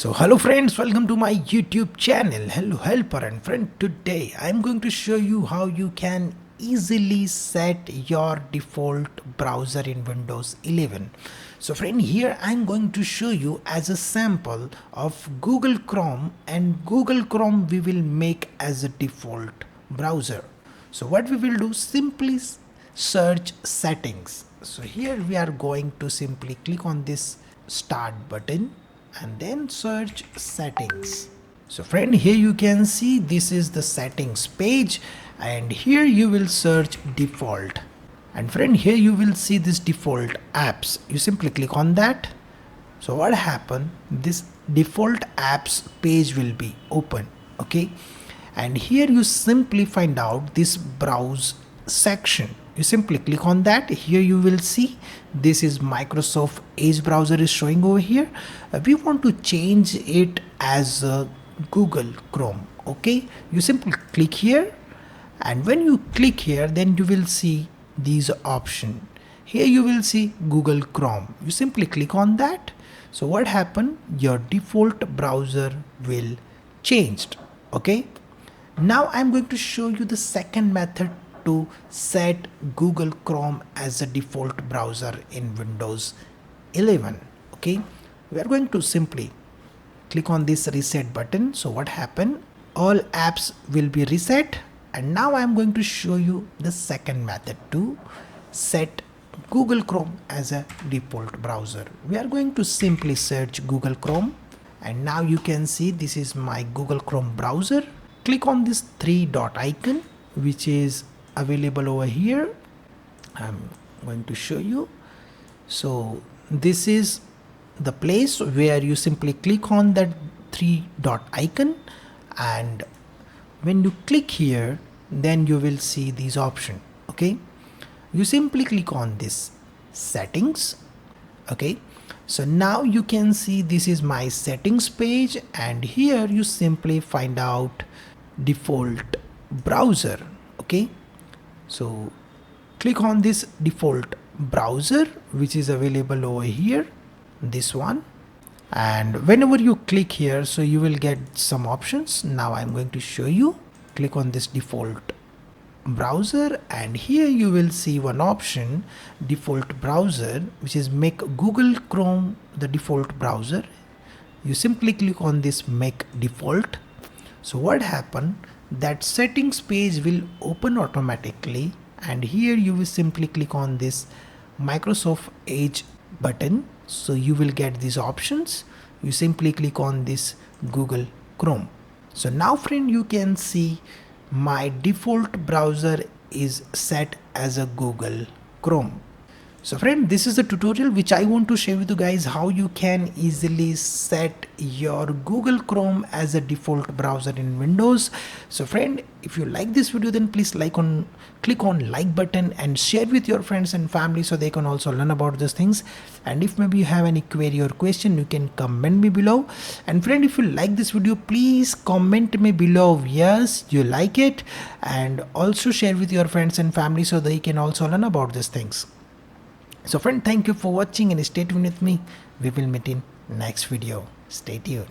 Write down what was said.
So hello friends, welcome to my YouTube channel Hello Helper. And friend, today I'm going to show you how you can easily set your default browser in Windows 11. So friend, here I'm going to show you as a sample of Google Chrome, and Google Chrome we will make as a default browser. So what we will do, simply search settings. So here we are going to simply click on this start button and then search settings. So friend, here you can see this is the settings page, and here you will search default. And friend, here you will see this default apps. You simply click on that. So what happened, this default apps page will be open. Okay, and here you simply find out this browse section. You simply click on that. Here you will see this is Microsoft Edge browser is showing over here. We want to change it as Google Chrome. Okay, you simply click here, and when you click here, then you will see these options. Here you will see Google Chrome. You simply click on that. So what happened, your default browser will changed. Okay, now I'm going to show you the second method to set Google Chrome as a default browser in Windows 11. Okay, we are going to simply click on this reset button. So what happened, all apps will be reset. And now I'm going to show you the second method to set Google Chrome as a default browser. We are going to simply search Google Chrome, and now you can see this is my Google Chrome browser. Click on this three dot icon which is available over here. I'm going to show you. So this is the place where you simply click on that three dot icon, and when you click here, then you will see these options. Okay, you simply click on this settings. Okay, so now you can see this is my settings page, and here you simply find out default browser. Okay, so click on this default browser which is available over here, this one, and whenever you click here, so you will get some options. Now I'm going to show you. Click on this default browser, and here you will see one option, default browser, which is make Google Chrome the default browser. You simply click on this make default. So what happened, that settings page will open automatically, and here you will simply click on this Microsoft Edge button. So you will get these options. You simply click on this Google Chrome. So now friend, you can see my default browser is set as a Google Chrome. So friend, this is the tutorial which I want to share with you guys, how you can easily set your Google Chrome as a default browser in Windows. So friend, if you like this video, then please click on like button and share with your friends and family so they can also learn about these things. And if maybe you have any query or question, you can comment me below. And friend, if you like this video, please comment me below yes you like it, and also share with your friends and family so they can also learn about these things. So friend, thank you for watching and stay tuned with me. We will meet in next video. Stay tuned.